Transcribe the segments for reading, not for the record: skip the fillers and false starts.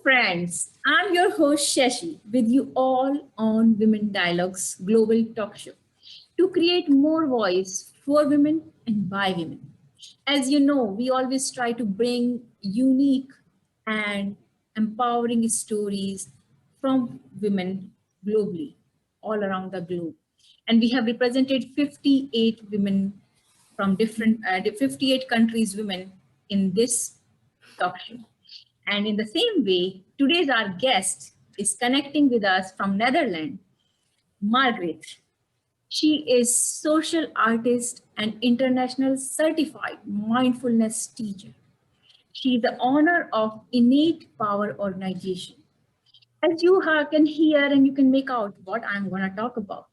friends. I'm your host Shashi with you all on Women Dialogues Global Talk Show to create more voice for women and by women. As you know, we always try to bring unique and empowering stories from women globally, all around the globe. And we have represented 58 women from 58 countries, women in this talk show. And in the same way, today's our guest is connecting with us from Netherlands, Margreeth. She is social artist and international certified mindfulness teacher. She is the owner of Innate Power Organization. As you can hear and you can make out what I'm going to talk about.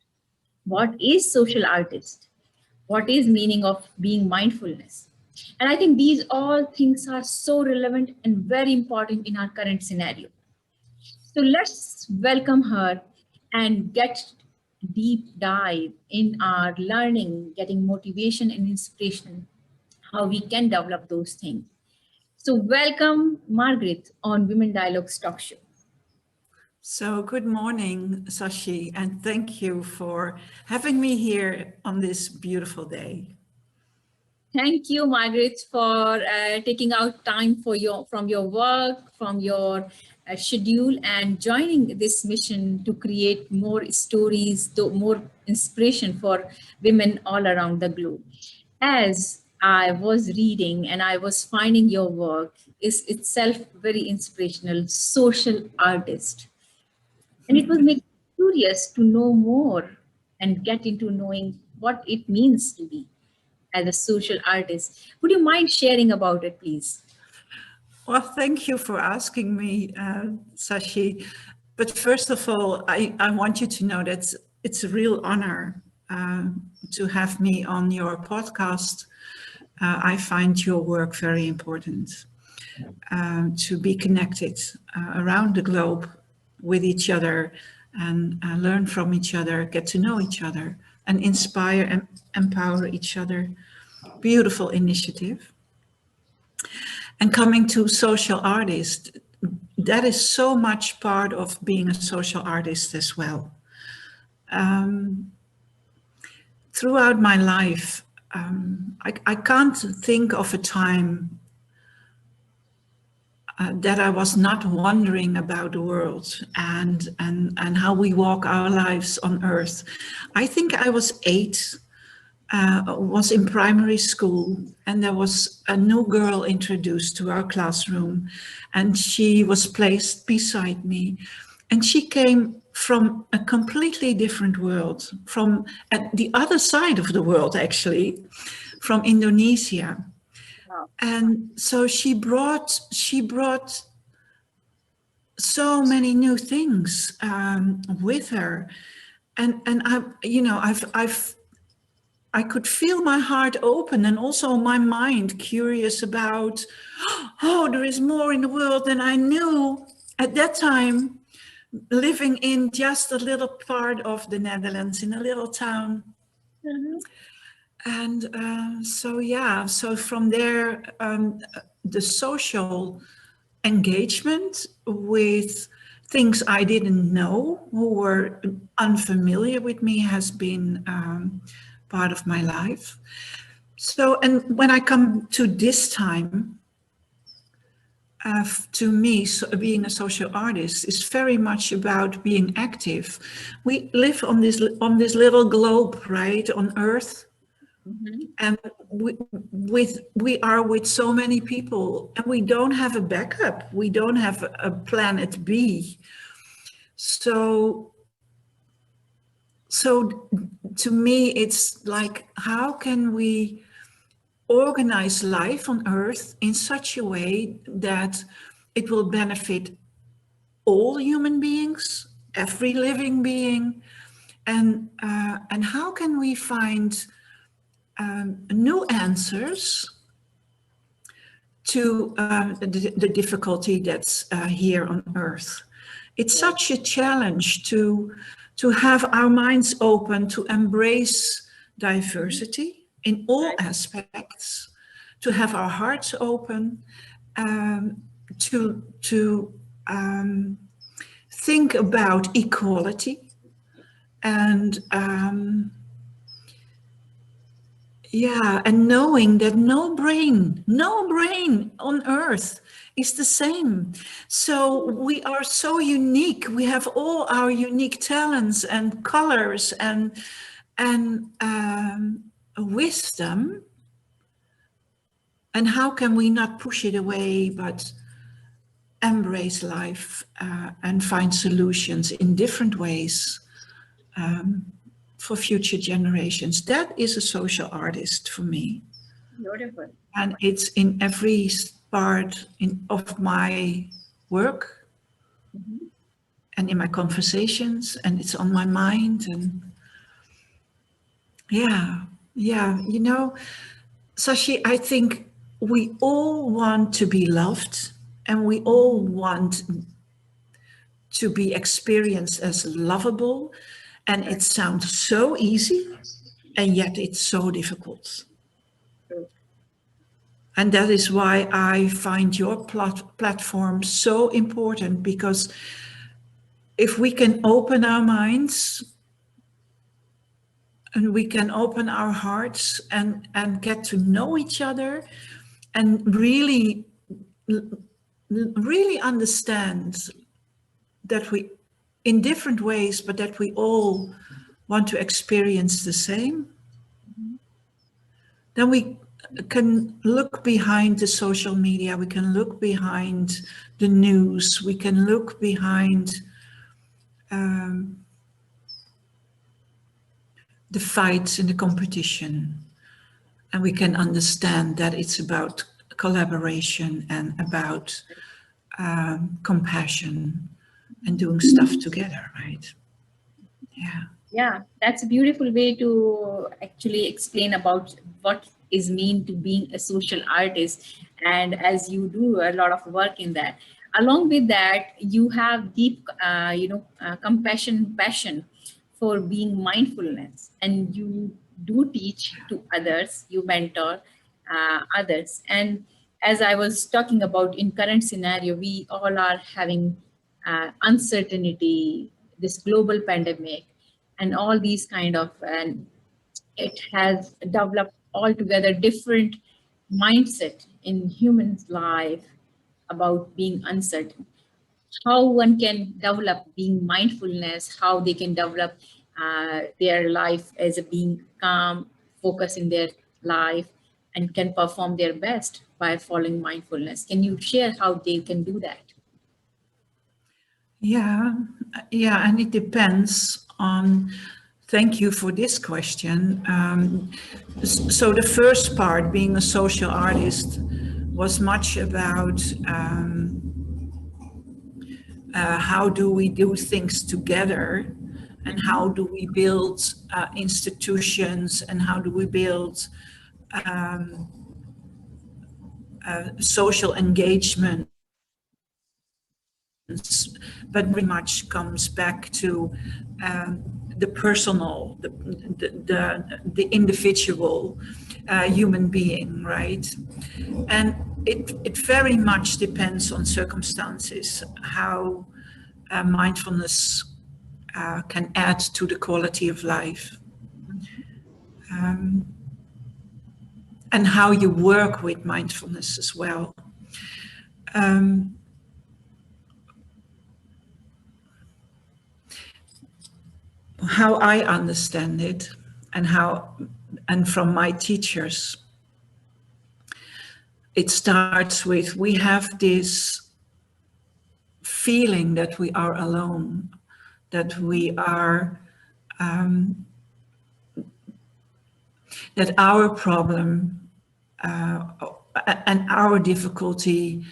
What is social artist? What is meaning of being mindfulness? And I think these all things are so relevant and very important in our current scenario. So let's welcome her and get deep dive in our learning, getting motivation and inspiration, how we can develop those things. So welcome Margreeth on Women Dialogues Talk Show. So good morning, Sashi, and thank you for having me here on this beautiful day. Thank you, Margreeth, for taking out time from your work, from your schedule, and joining this mission to create more stories, more inspiration for women all around the globe. As I was reading and I was finding your work is itself very inspirational, social artist. And it was making me curious to know more and get into knowing what it means to be as a social artist. Would you mind sharing about it, please? Well, thank you for asking me, Sashi. But first of all, I want you to know that it's a real honor to have me on your podcast. I find your work very important to be connected around the globe with each other and learn from each other, get to know each other, and inspire and empower each other. Beautiful initiative. And coming to social artist, that is so much part of being a social artist as well. Throughout my life, I can't think of a time that I was not wondering about the world and how we walk our lives on earth. I think I was 8, was in primary school, and there was a new girl introduced to our classroom, and she was placed beside me, and she came from a completely different world, from at the other side of the world, actually, from Indonesia. Wow. And so she brought so many new things with her, and I could feel my heart open and also my mind curious about, oh, there is more in the world than I knew at that time, living in just a little part of the Netherlands, in a little town. Mm-hmm. And so from there, the social engagement with things I didn't know, who were unfamiliar with me, has been part of my life. So, and when I come to this time, to me, being a social artist is very much about being active. We live on this little globe, right, on Earth, Mm-hmm. and we are with so many people, and we don't have a backup. We don't have a planet B. So to me, it's like, how can we organize life on Earth in such a way that it will benefit all human beings, every living being, and how can we find new answers to the difficulty that's here on Earth? It's such a challenge to have our minds open, to embrace diversity in all aspects, to have our hearts open, to think about equality and and knowing that no brain on earth is the same. So we are so unique. We have all our unique talents and colors and wisdom. And how can we not push it away, but embrace life and find solutions in different ways for future generations? That is a social artist for me. Beautiful. And it's in every part of my work and in my conversations, and it's on my mind. And you know, Sashi, I think we all want to be loved, and we all want to be experienced as lovable. And it sounds so easy, and yet it's so difficult. And that is why I find your platform so important, because if we can open our minds and we can open our hearts and get to know each other and really understand that we, in different ways, but that we all want to experience the same, then we can look behind the social media, we can look behind the news, we can look behind the fights and the competition, and we can understand that it's about collaboration and about compassion and doing stuff together, right? Yeah, that's a beautiful way to actually explain about what is mean to being a social artist. And as you do a lot of work in that, along with that, you have deep, compassion, passion for being mindfulness, and you do teach to others, you mentor others. And as I was talking about, in current scenario, we all are having uncertainty, this global pandemic, and all these kind of, and it has developed altogether different mindset in humans' life about being uncertain. How one can develop being mindfulness, how they can develop their life as a being calm, focus in their life, and can perform their best by following mindfulness. Can you share how they can do that? Yeah, and it depends on. Thank you for this question. So the first part, being a social artist, was much about how do we do things together, and how do we build institutions, and how do we build social engagement. But very much comes back to the personal, the individual human being, right? And it very much depends on circumstances, how mindfulness can add to the quality of life. And how you work with mindfulness as well. How I understand it, and from my teachers, it starts with, we have this feeling that we are alone, that we are, that our problem and our difficulty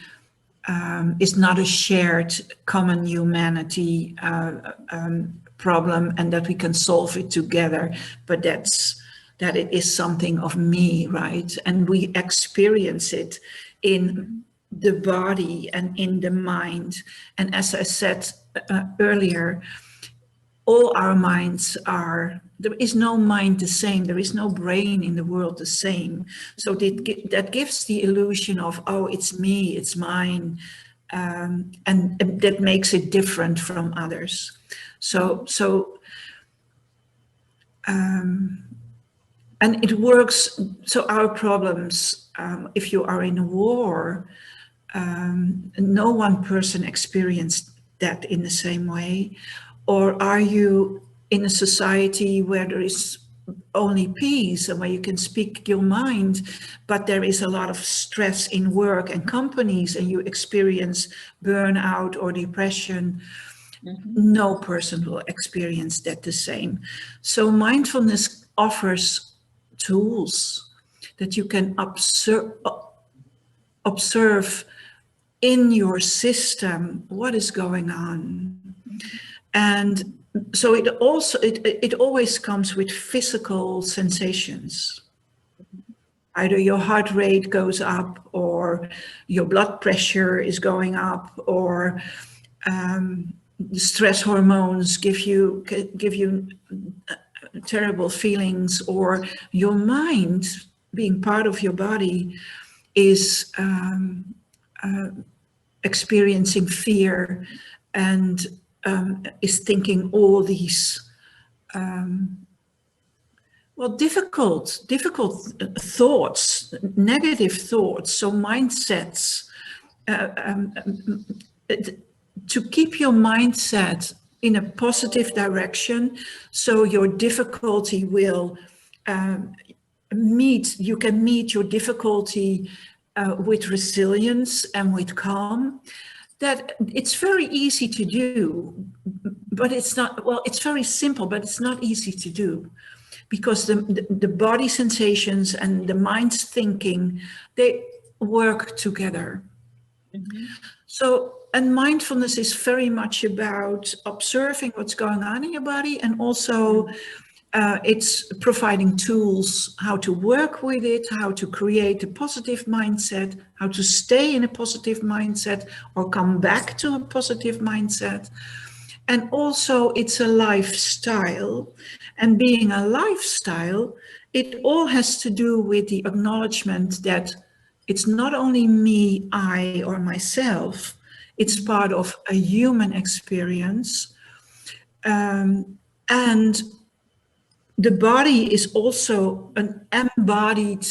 is not a shared common humanity problem, and that we can solve it together, but that it is something of me, right? And we experience it in the body and in the mind. And as I said earlier, all our minds are, there is no mind the same, there is no brain in the world the same. So that gives the illusion of, oh, it's me, it's mine. and that makes it different from others. And it works. So our problems, if you are in a war, no one person experienced that in the same way, or are you in a society where there is only peace and where you can speak your mind, but there is a lot of stress in work and companies and you experience burnout or depression? No person will experience that the same. So mindfulness offers tools that you can observe in your system what is going on. And so it always comes with physical sensations. Either your heart rate goes up, or your blood pressure is going up, or the stress hormones give you terrible feelings, or your mind, being part of your body, is experiencing fear and is thinking all these difficult thoughts, negative thoughts. So mindsets, to keep your mindset in a positive direction, so your difficulty will you can meet your difficulty with resilience and with calm. That it's very easy to do, but it's not, well, it's very simple, but it's not easy to do, because the body sensations and the mind's thinking, they work together. So, and mindfulness is very much about observing what's going on in your body, and also it's providing tools how to work with it, how to create a positive mindset, how to stay in a positive mindset or come back to a positive mindset. And also it's a lifestyle. And being a lifestyle, it all has to do with the acknowledgement that it's not only me, I, or myself, it's part of a human experience. And the body is also an embodied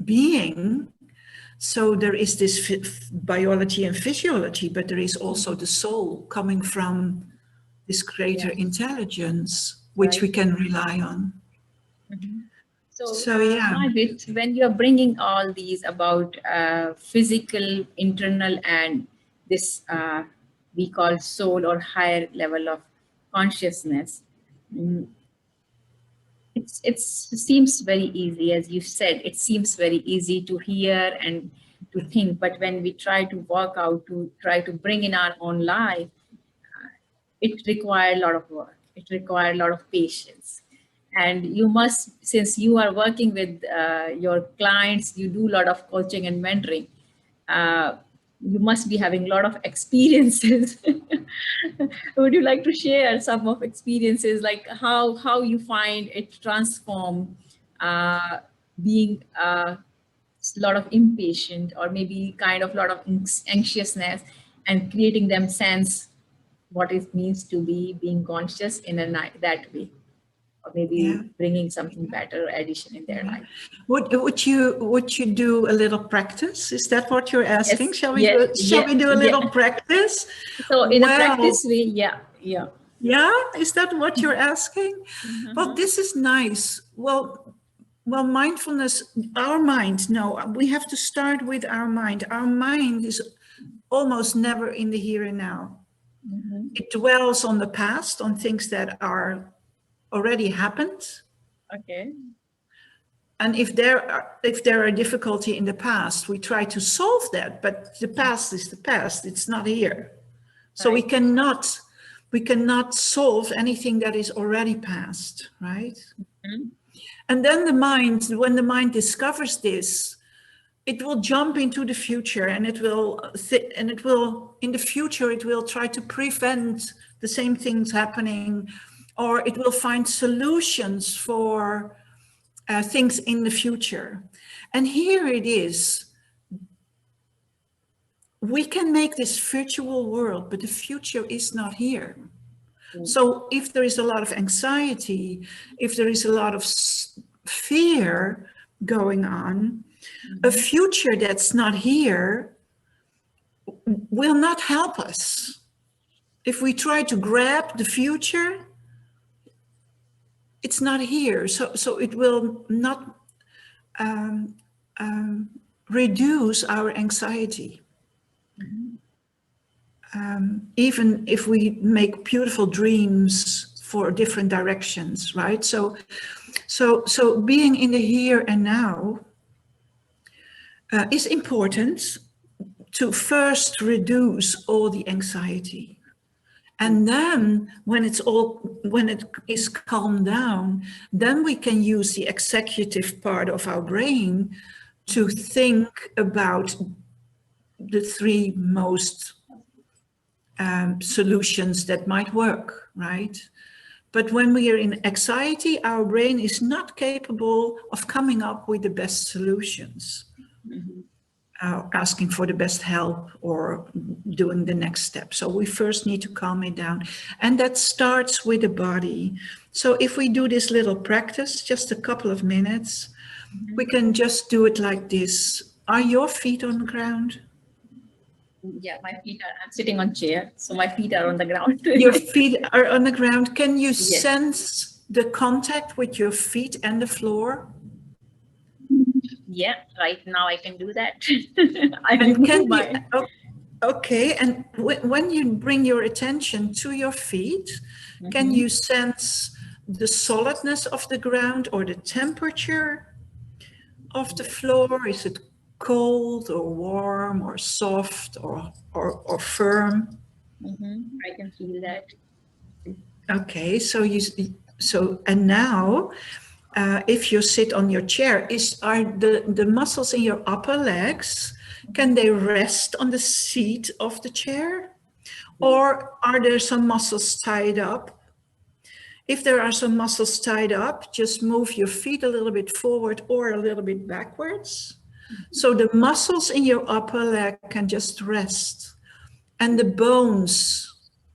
being. So there is this biology and physiology, but there is also the soul coming from this greater intelligence, which we can rely on. So yeah, Margreeth, when you're bringing all these about physical, internal, and this we call soul or higher level of consciousness, it seems very easy, as you said. It seems very easy to hear and to think, but when we try to work out, to try to bring in our own life, it requires a lot of work. It requires a lot of patience. And you must, since you are working with your clients, you do a lot of coaching and mentoring. You must be having a lot of experiences. Would you like to share some of experiences, like how you find it transform being a lot of impatient, or maybe kind of a lot of anxiousness, and creating them sense what it means to be being conscious in that way, or maybe bringing something better addition in their life. Would you do a little practice? Is that what you're asking? Yes, Shall we do a little practice? So in a practice way, yeah. Is that what you're asking? Well, this is nice. Well, mindfulness, our mind, no, we have to start with our mind. Our mind is almost never in the here and now. It dwells on the past, on things that are already happened. Okay. And if there are difficulty in the past, we try to solve that, but the past is the past, it's not here. So we cannot solve anything that is already past, right? And then when the mind discovers this, it will jump into the future, and it will in the future it will try to prevent the same things happening, or it will find solutions for things in the future. And here it is, we can make this virtual world, but the future is not here. So if there is a lot of anxiety, if there is a lot of fear going on, a future that's not here will not help us. If we try to grab the future, it's not here. So it will not reduce our anxiety. Even if we make beautiful dreams for different directions, right? So being in the here and now is important to first reduce all the anxiety. And then when it is calmed down, then we can use the executive part of our brain to think about the three most solutions that might work, right? But when we are in anxiety, our brain is not capable of coming up with the best solutions, asking for the best help or doing the next step. So we first need to calm it down. And that starts with the body. So if we do this little practice, just a couple of minutes, we can just do it like this. Are your feet on the ground? Yeah, my feet are, I'm sitting on chair, so my feet are on the ground. Your feet are on the ground. Can you Yes. sense the contact with your feet and the floor? Yeah, right now I can do that. I And remove can my... you, okay, and when you bring your attention to your feet, can you sense the solidness of the ground or the temperature of the floor? Is it cold or warm or soft or firm? I can feel that. Okay, and now, if you sit on your chair, are the muscles in your upper legs, can they rest on the seat of the chair? Or are there some muscles tied up? If there are some muscles tied up, just move your feet a little bit forward or a little bit backwards. So the muscles in your upper leg can just rest. And the bones,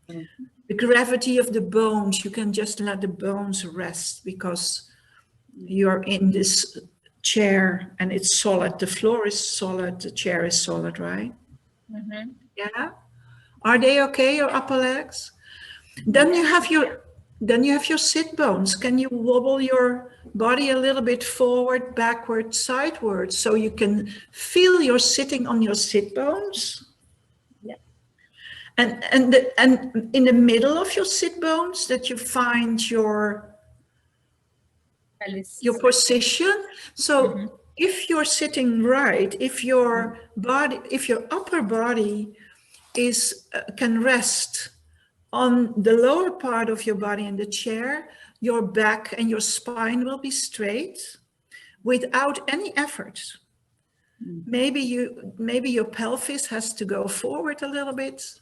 the gravity of the bones, you can just let the bones rest because you're in this chair and it's solid. The floor is solid, the chair is solid, right? Yeah. Are they okay, your upper legs? Then you have your sit bones. Can you wobble your body a little bit forward, backward, sideways, so you can feel you're sitting on your sit bones? Yeah. And in the middle of your sit bones, that you find your position. So if you're sitting right, if your upper body can rest on the lower part of your body in the chair, your back and your spine will be straight without any effort. Maybe your pelvis has to go forward a little bit.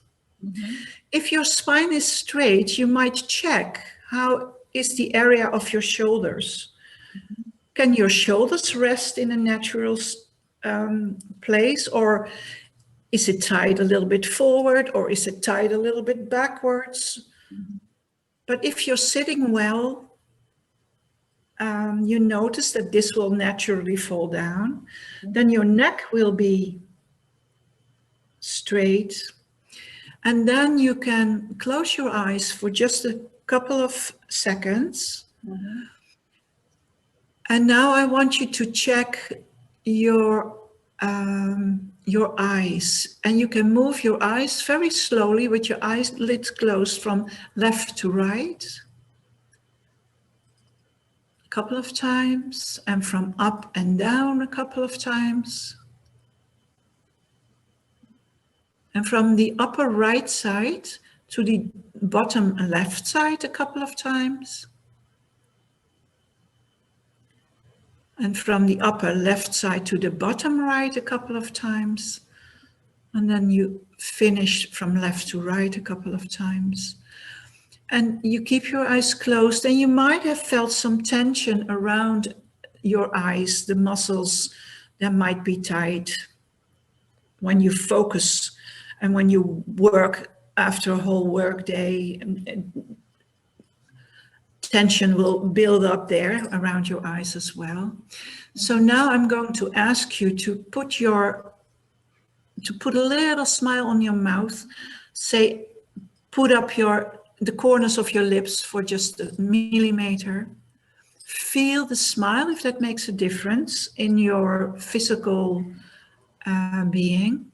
If your spine is straight, you might check how is the area of your shoulders. Can your shoulders rest in a natural place, or is it tied a little bit forward, or is it tied a little bit backwards? But if you're sitting well, you notice that this will naturally fall down. Then your neck will be straight. And then you can close your eyes for just a couple of seconds. And now I want you to check your eyes. And you can move your eyes very slowly with your eyelids closed from left to right. A couple of times. And from up and down a couple of times. And from the upper right side to the bottom left side a couple of times. And from the upper left side to the bottom right a couple of times. And then you finish from left to right a couple of times. And you keep your eyes closed, and you might have felt some tension around your eyes, the muscles that might be tight when you focus and when you work after a whole work day, tension will build up there around your eyes as well. So now I'm going to ask you to put a little smile on your mouth. Say, put up the corners of your lips for just a millimeter. Feel the smile, if that makes a difference in your physical being.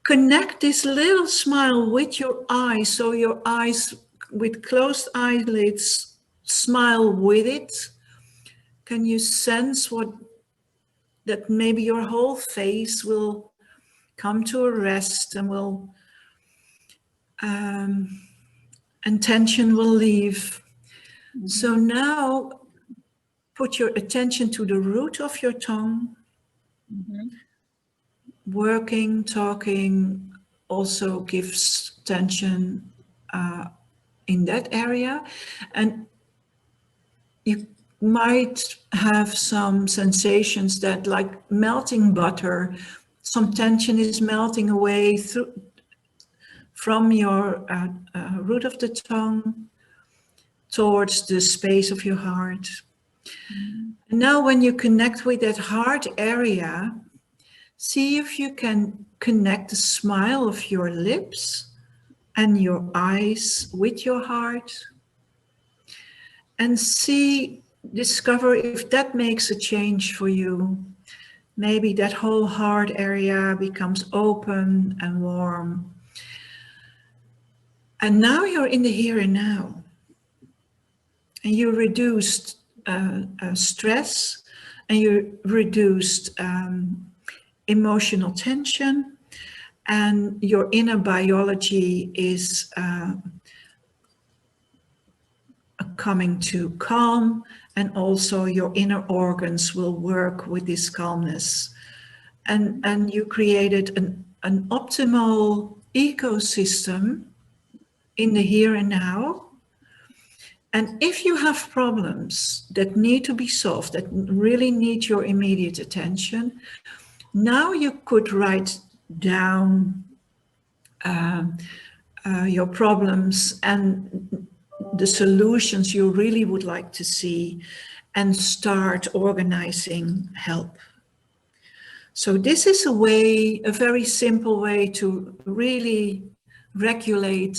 Connect this little smile with your eyes, so your eyes with closed eyelids smile with it. Can you sense that maybe your whole face will come to a rest and and tension will leave. So now put your attention to the root of your tongue. Working, talking also gives tension in that area. And you might have some sensations that, like melting butter, some tension is melting away from your root of the tongue towards the space of your heart. And now when you connect with that heart area, see if you can connect the smile of your lips and your eyes with your heart. And discover if that makes a change for you. Maybe that whole heart area becomes open and warm. And now you're in the here and now. And you reduced stress, and you reduced emotional tension, and your inner biology is coming to calm, and also your inner organs will work with this calmness. And you created an optimal ecosystem in the here and now. And if you have problems that need to be solved, that really need your immediate attention, now you could write down your problems and the solutions you really would like to see, and start organizing help. So this is a very simple way to really regulate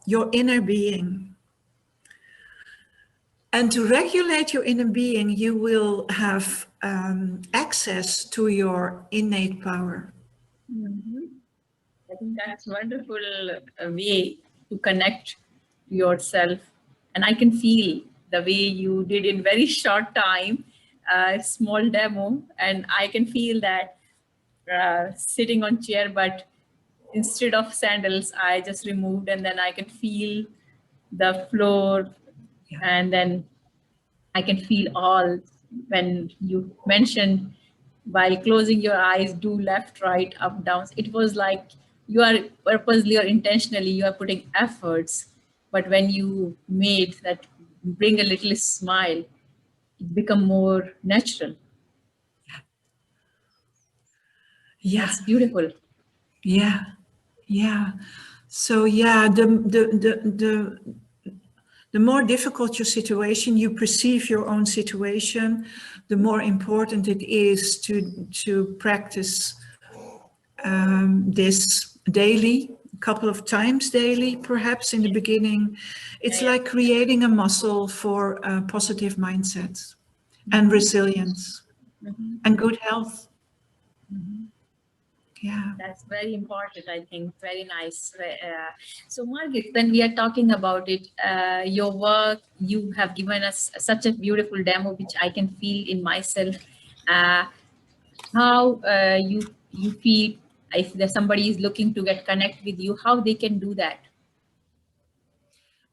your inner being. And to regulate your inner being, you will have access to your innate power. I think that's a wonderful way to connect yourself. And I can feel the way you did in very short time, a small demo, and I can feel that sitting on chair, but instead of sandals, I just removed, and then I can feel the floor, and then I can feel all when you mentioned while closing your eyes, do left, right, up, down. It was like you are purposely or intentionally, you are putting efforts. But when you made that, bring a little smile, it become more natural. Yeah. That's beautiful. Yeah. Yeah. So yeah, the more difficult your situation, you perceive your own situation, the more important it is to practice this daily, a couple of times daily, perhaps in the beginning. It's like creating a muscle for a positive mindset and resilience and good health. Yeah. That's very important, I think. Very nice. So, Margreeth, when we are talking about it, your work, you have given us such a beautiful demo, which I can feel in myself. Uh, how you feel if there's somebody is looking to get connect with you, how they can do that?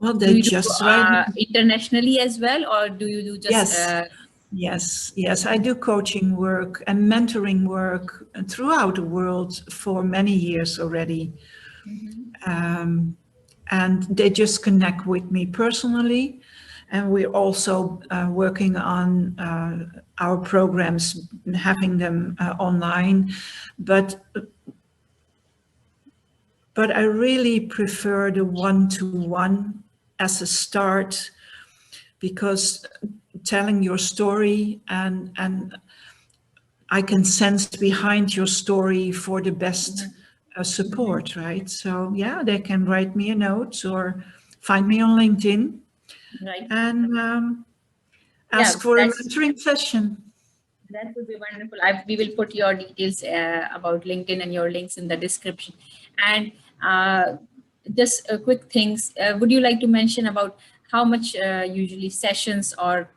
Well, Do they you do just right. internationally as well, or do you do just? Yes. I do coaching work and mentoring work throughout the world for many years already. And they just connect with me personally. And we're also working on our programs, having them online. But but I really prefer the one-to-one as a start, because telling your story, and I can sense behind your story for the best support, right? So yeah, they can write me a note or find me on LinkedIn Right. and Yeah, ask for a that's mentoring session. that would be wonderful. We will put your details about LinkedIn and your links in the description. And just quick things. Would you like to mention about how much usually sessions or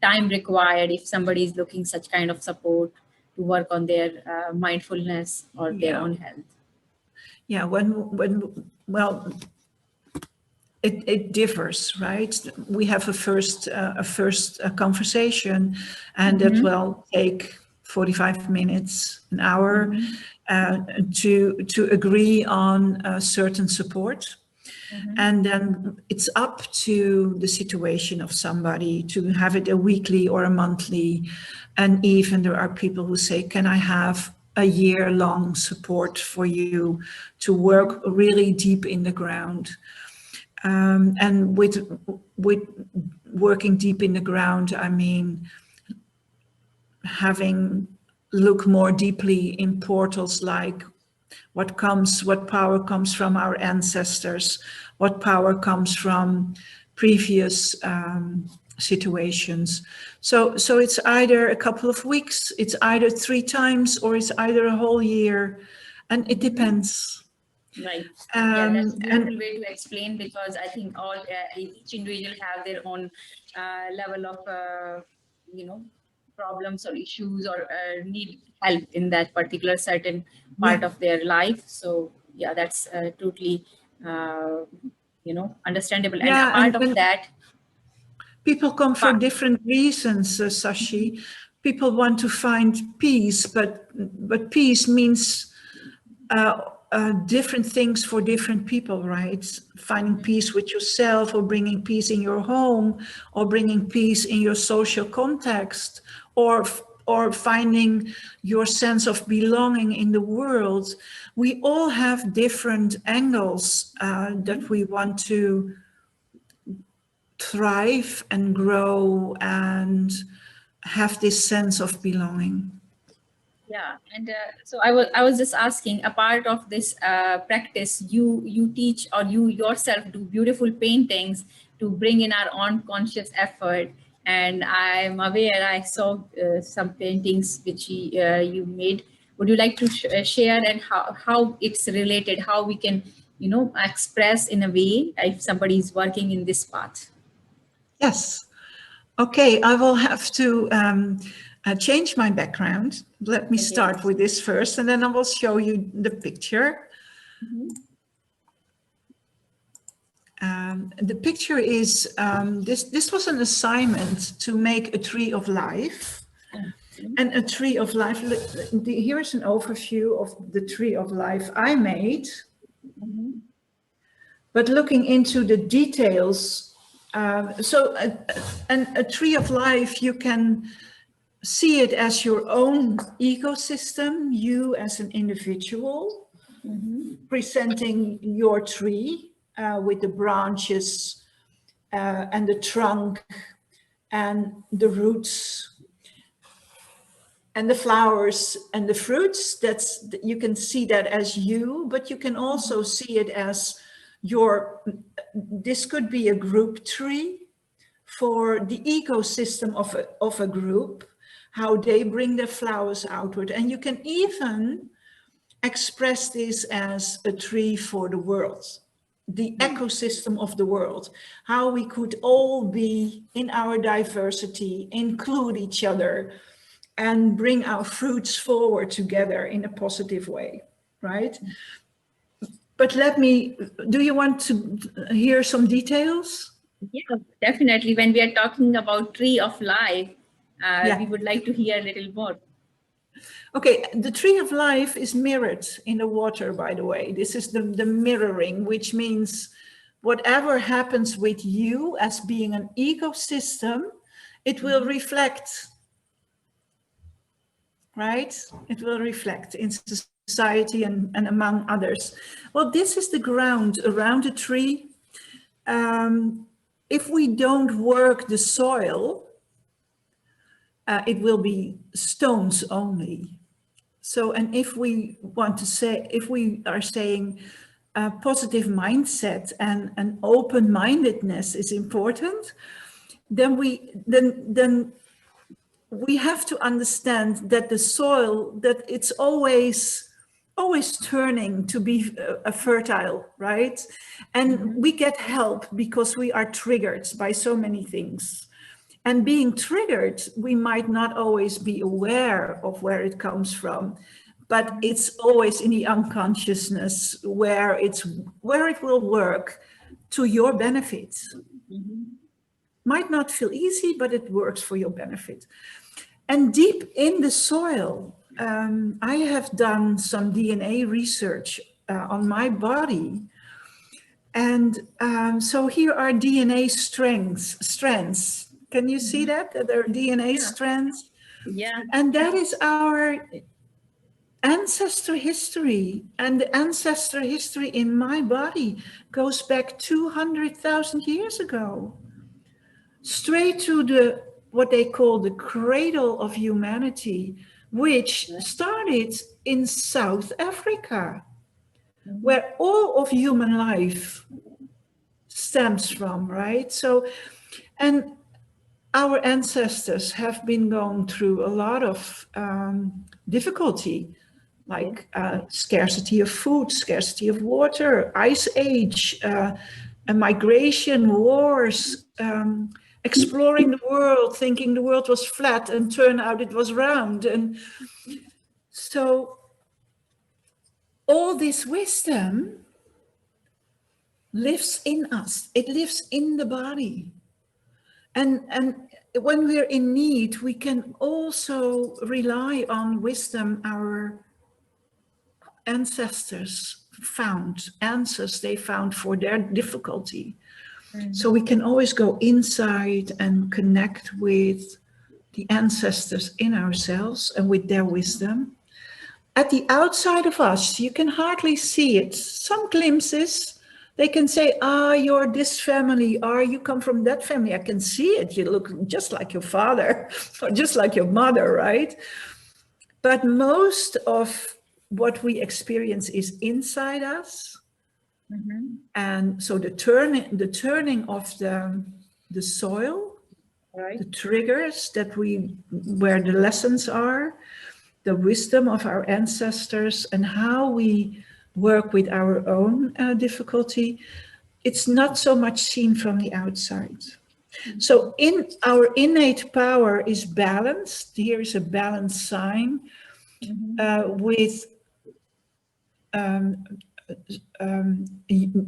time required if somebody is looking such kind of support to work on their mindfulness or their Yeah, own health? yeah. Well, it differs, right? We have a first conversation, and that Mm-hmm. will take 45 minutes, an hour, Mm-hmm. to agree on certain support. Mm-hmm. And then it's up to the situation of somebody to have it a weekly or a monthly. And even there are people who say, can I have a year-long support for you to work really deep in the ground? And with working deep in the ground, I mean having look more deeply in portals, like what power comes from our ancestors, what power comes from previous situations. So it's either a couple of weeks, it's either 3 times, or it's either a whole year, and it depends. Right. Yeah, that's a beautiful And way to explain, because I think all each individual have their own level of problems or issues or need help in that particular certain part yeah, of their life. So yeah, that's totally uh, understandable. And a yeah, part of and that, people come for part, different reasons, Sashi. People want to find peace, but peace means different things for different people, right? Finding peace with yourself, or bringing peace in your home, or bringing peace in your social context, or finding your sense of belonging in the world. We all have different angles that we want to thrive and grow and have this sense of belonging. yeah, and so I was just asking, a part of this practice, you teach, or you yourself do beautiful paintings to bring in our own conscious effort. And I'm aware I saw some paintings which you made. Would you like to share, and how it's related, how we can express in a way if somebody is working in this path? Yes. Okay, I will have to change my background. Let me Okay. start with this first, and then I will show you the picture. Mhm. The picture is this. This was an assignment to make a tree of life, Okay. and a tree of life. Here's an overview of the tree of life I made. Mhm. But looking into the details, so a tree of life, you can see it as your own ecosystem, you as an individual, Mhm. presenting your tree with the branches and the trunk and the roots and the flowers and the fruits. That's, you can see that as you, but you can also see it as your, this could be a group tree for the ecosystem of a group, how they bring their flowers outward. And you can even express this as a tree for the world, the ecosystem of the world, how we could all be in our diversity, include each other, and bring our fruits forward together in a positive way, right? But let me, do you want to hear some details? Yeah, definitely. When we are talking about tree of life, we Yeah. would like to hear a little more. Okay, the tree of life is mirrored in the water, by the way. This is the mirroring, which means whatever happens with you as being an ecosystem, it will reflect, right? It will reflect in society. society and among others. Well, this is the ground around a tree. If we don't work the soil, it will be stones only. So, and if we want to say, if we are saying a positive mindset and an open-mindedness is important, then we have to understand that the soil, that it's always turning to be a fertile, right? And we get help because we are triggered by so many things. And being triggered, we might not always be aware of where it comes from, but it's always in the unconsciousness where it will work to your benefit. Might not feel easy, but it works for your benefit. And deep in the soil, I have done some DNA research on my body. And so here are DNA strands. Can you see that? There are DNA strands. Yeah. And that is our ancestor history. And the ancestor history in my body goes back 200,000 years ago. Straight to what they call the cradle of humanity, which started in South Africa, where all of human life stems from, right? So, and our ancestors have been going through a lot of difficulty, like scarcity of food, scarcity of water, ice age, migration, wars, exploring the world, thinking the world was flat and turned out it was round. And so all this wisdom lives in us. It lives in the body. And when we're in need, we can also rely on wisdom our ancestors found, answers they found for their difficulty. So we can always go inside and connect with the ancestors in ourselves and with their wisdom. At the outside of us, you can hardly see it. Some glimpses, they can say, you're this family, or you come from that family. I can see it. You look just like your father or just like your mother, right? But most of what we experience is inside us. And so the turning of the soil, right, the triggers where the lessons are, the wisdom of our ancestors, and how we work with our own difficulty, it's not so much seen from the outside. So in our innate power is balanced. Here is a balance sign with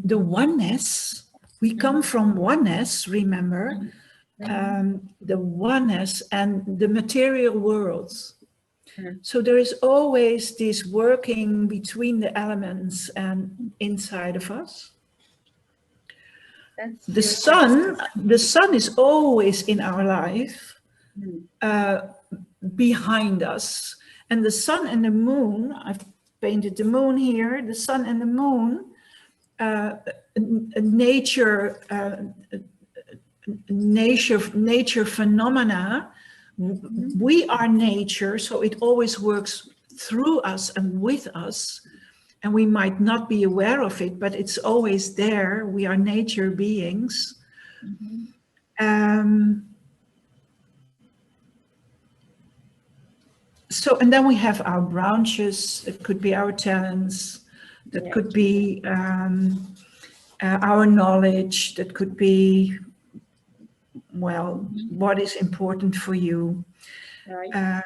the oneness. We come from oneness, remember, the oneness and the material world. So there is always this working between the elements and inside of us. The sun is always in our life, behind us. And the sun and the moon, I've painted the moon here, the sun and the moon, nature phenomena. We are nature, so it always works through us and with us, and we might not be aware of it, but it's always there. We are nature beings. So, and then we have our branches. It could be our talents. That could be our knowledge. That could be, well, what is important for you. Right.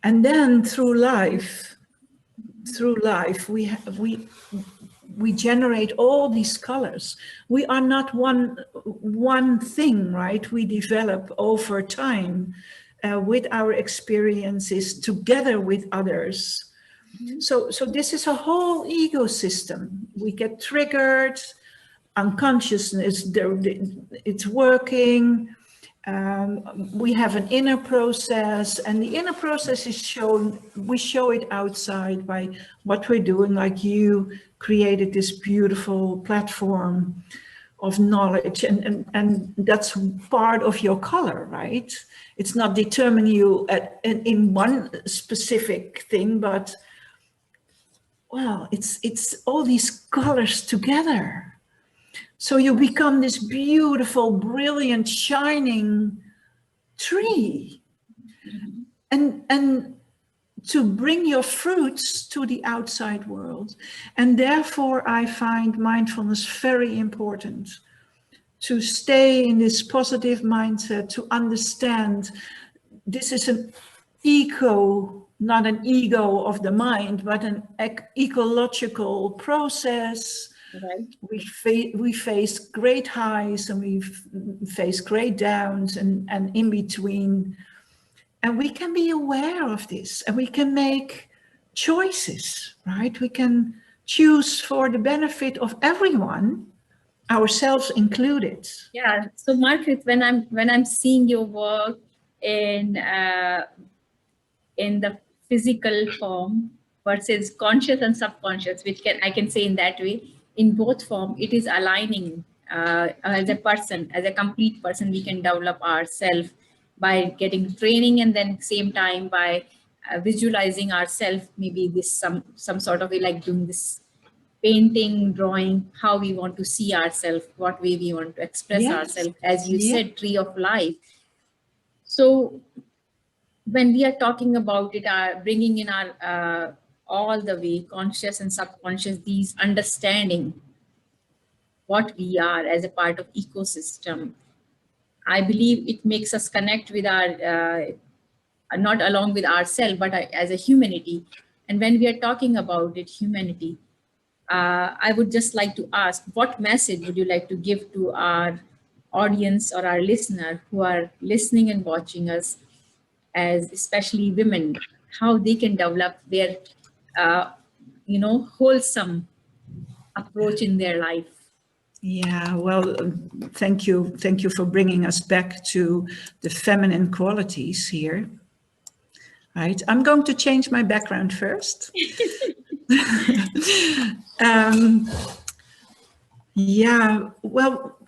And then through life, we generate all these colors. We are not one thing, right? We develop over time with our experiences together with others. So this is a whole ecosystem. We get triggered, unconsciousness, it's working. We have an inner process, and the inner process is shown, we show it outside by what we're doing. Like you created this beautiful platform of knowledge, and that's part of your color, right? It's not determining you in one specific thing, but well, it's all these colors together. So you become this beautiful, brilliant, shining tree. And to bring your fruits to the outside world. And therefore, I find mindfulness very important, to stay in this positive mindset, to understand this is an not an ego of the mind, but an ecological process. Right. We face great highs and we face great downs and in between. And we can be aware of this and we can make choices, right? We can choose for the benefit of everyone, ourselves included. Yeah. So Margreeth, when I'm seeing your work in the physical form versus conscious and subconscious, which I can say in that way, in both form, it is aligning as a person, as a complete person, we can develop ourselves by getting training, and then same time by visualizing ourselves, maybe this some sort of way, like doing this painting, drawing, how we want to see ourselves, what way we want to express Yes. ourselves, as you Yeah. said, tree of life. So when we are talking about it, bringing in our all the way conscious and subconscious, these understanding what we are as a part of ecosystem, I believe it makes us connect with our not along with ourselves, but as a humanity. And when we are talking about it, humanity, I would just like to ask, what message would you like to give to our audience or our listener who are listening and watching us, as especially women, how they can develop their, uh, wholesome approach in their life? Yeah, well, thank you. Thank you for bringing us back to the feminine qualities here. Right. I'm going to change my background first. um, yeah, well,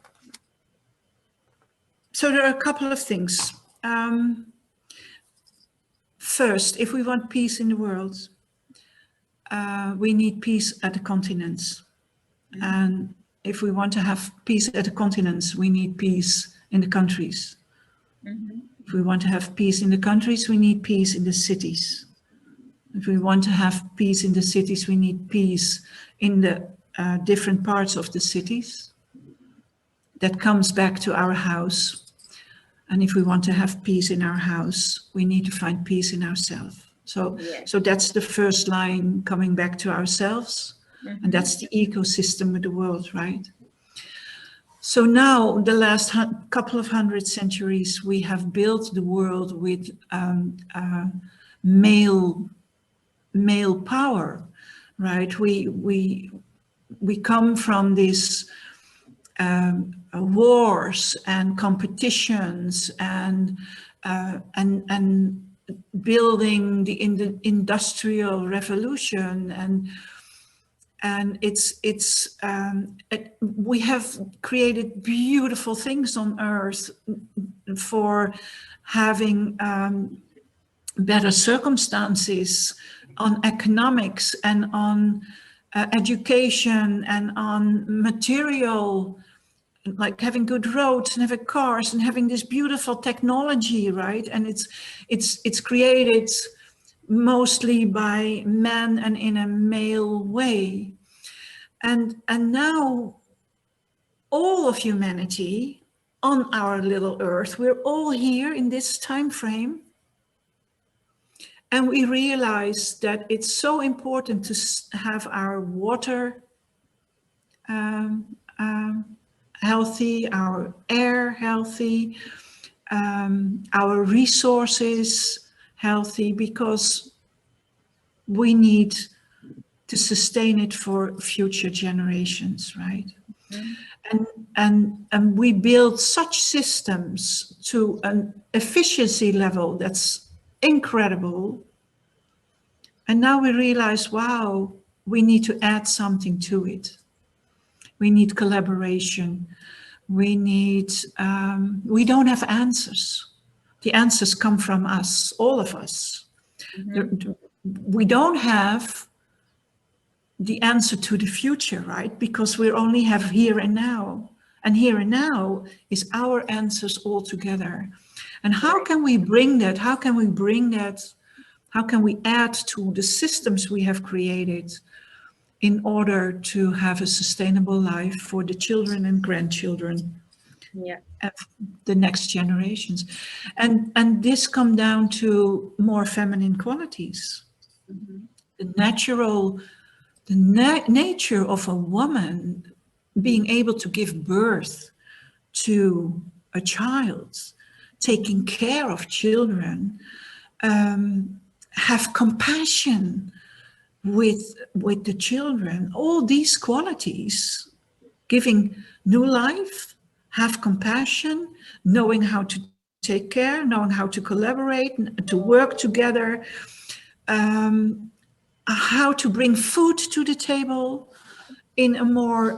so there are a couple of things. First, if we want peace in the world, we need peace at the continents. And if we want to have peace at the continents, we need peace in the countries. If we want to have peace in the countries, we need peace in the cities. If we want to have peace in the cities, we need peace in the different parts of the cities. That comes back to our house. And if we want to have peace in our house, we need to find peace in ourselves. So, Yes. so that's the first line, coming back to ourselves. And that's the ecosystem of the world, right? So now, the last couple of hundred centuries, we have built the world with male power, right? We come from this wars and competitions and building the industrial revolution, and we have created beautiful things on earth for having better circumstances on economics and on education and on material, like having good roads and having cars and having this beautiful technology, right? And it's created mostly by men and in a male way. And now all of humanity on our little earth, we're all here in this time frame. And we realize that it's so important to have our water healthy, our air healthy, our resources healthy, because we need to sustain it for future generations, right? Mhm. And we build such systems to an efficiency level that's incredible. And now we realize, wow, we need to add something to it. We need collaboration. We don't have answers. The answers come from us, all of us. We don't have the answer to the future, right? Because we only have here and now. And here and now is our answers all together. And how can we bring that? How can we bring that? How can we add to the systems we have created in order to have a sustainable life for the children and grandchildren Yeah. of the next generations? And this come down to more feminine qualities. The nature of a woman being able to give birth to a child, taking care of children, have compassion with the children, all these qualities, giving new life, have compassion, knowing how to take care, knowing how to collaborate, to work together, how to bring food to the table in a more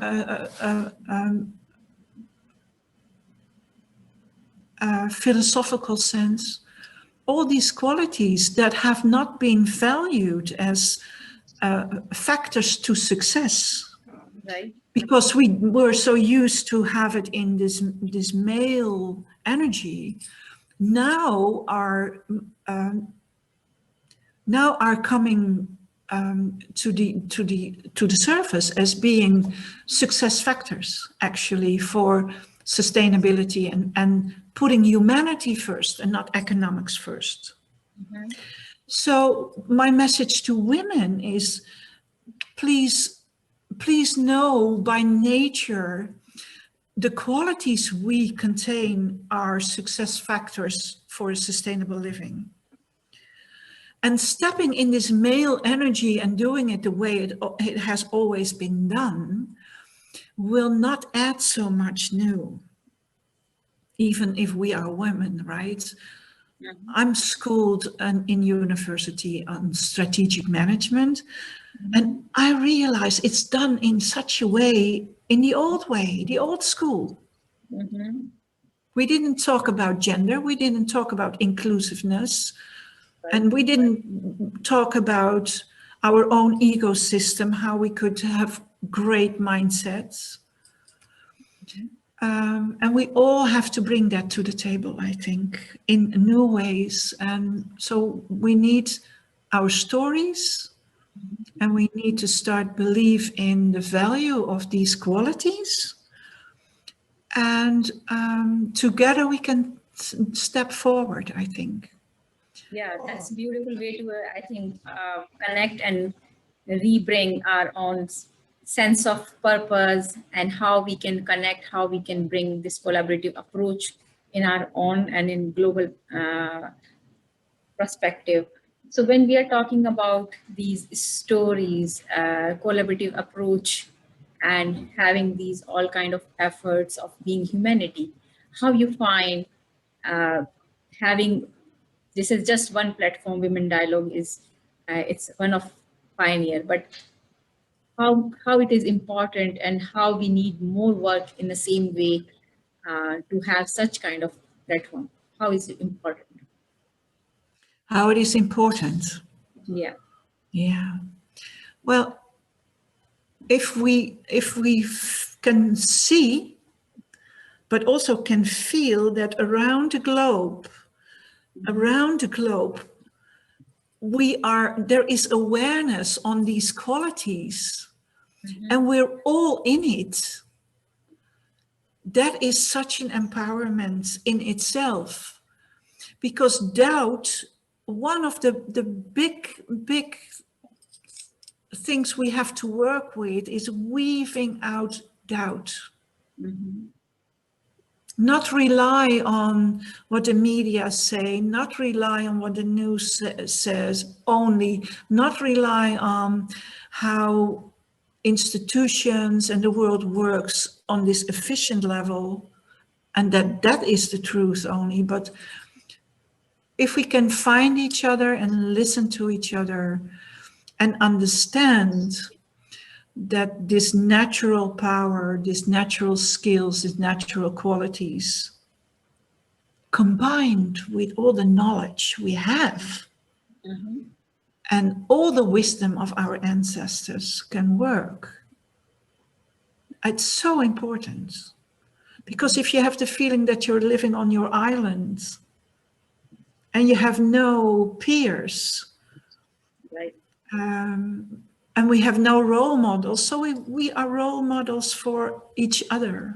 philosophical sense. All these qualities that have not been valued as factors to success, Right. because we were so used to have it in this male energy, now are coming to the surface as being success factors, actually, for sustainability and putting humanity first and not economics first. So my message to women is, please know by nature the qualities we contain are success factors for a sustainable living. And stepping in this male energy and doing it the way it has always been done will not add so much new, even if we are women, right? I'm schooled in university on strategic management, and I realize it's done in such a way, in the old school. We didn't talk about gender, we didn't talk about inclusiveness, and we didn't talk about our own ecosystem, how we could have great mindsets. And we all have to bring that to the table, I think, in new ways. And so we need our stories, and we need to start believe in the value of these qualities. And together we can step forward, I think. Yeah, that's a beautiful way to, I think, connect and rebring our own sense of purpose and how we can connect, how we can bring this collaborative approach in our own and in global perspective. So when we are talking about these stories, collaborative approach, and having these all kind of efforts of being humanity, how you find having, this is just one platform, Women Dialogue is, it's one of pioneer, but how it is important and how we need more work in the same way to have such kind of platform. How is it important? How it is important. Yeah. Yeah. Well, if we can see, but also can feel that around the globe, there is awareness on these qualities, and we're all in it. That is such an empowerment in itself, because doubt, one of the big things we have to work with is weaving out doubt. Not rely on what the media say, not rely on what the news says only, not rely on how institutions and the world works on this efficient level, and that is the truth only. But if we can find each other and listen to each other and understand that this natural power, these natural skills, these natural qualities, combined with all the knowledge we have and all the wisdom of our ancestors can work. It's so important, because if you have the feeling that you're living on your island and you have no peers, Right. and we have no role models, so we are role models for each other.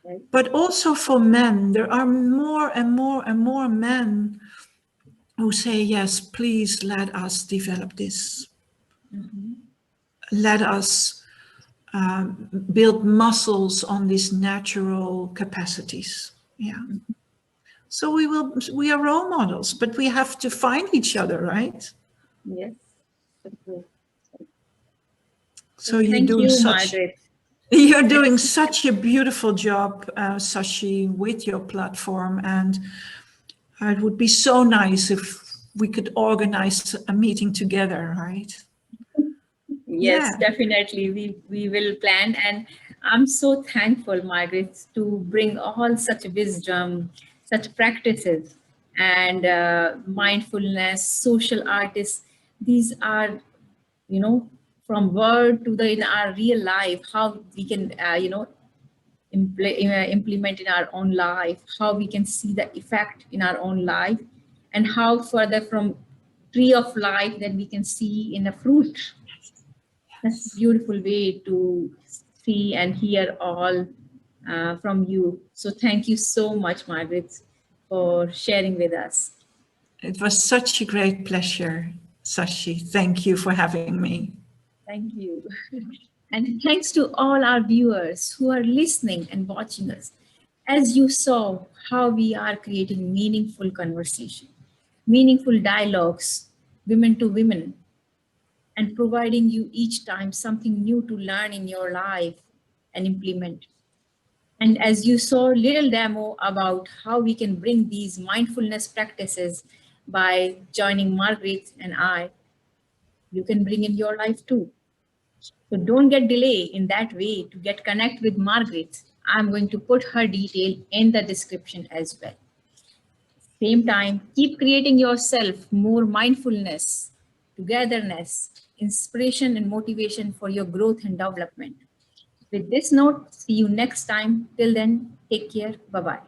Right. But also for men, there are more and more and more men who say, yes, please let us develop this. Let us build muscles on these natural capacities. Yeah. So we are role models, but we have to find each other, right? Yes. So you're Thank doing you, such Margreeth. you're doing such a beautiful job, Sashi, with your platform, and it would be so nice if we could organize a meeting together, right? Yes, Yeah. definitely. We will plan, and I'm so thankful, Margaret, to bring all such wisdom, such practices, and mindfulness, social artists. These are, you know, from word to the in our real life, how we can, implement in our own life, how we can see the effect in our own life, and how further from tree of life that we can see in a fruit. That's a beautiful way to see and hear all from you. So thank you so much, Margaret, for sharing with us. It was such a great pleasure, Sashi. Thank you for having me. Thank you. And thanks to all our viewers who are listening and watching us. As you saw how we are creating meaningful conversation, meaningful dialogues, women to women, and providing you each time something new to learn in your life and implement. And as you saw, little demo about how we can bring these mindfulness practices by joining Margreeth and I, you can bring in your life too. So don't get delay in that way to get connect with Margreeth. I'm going to put her detail in the description as well. Same time, keep creating yourself more mindfulness, togetherness, inspiration and motivation for your growth and development. With this note, see you next time. Till then, take care. Bye-bye.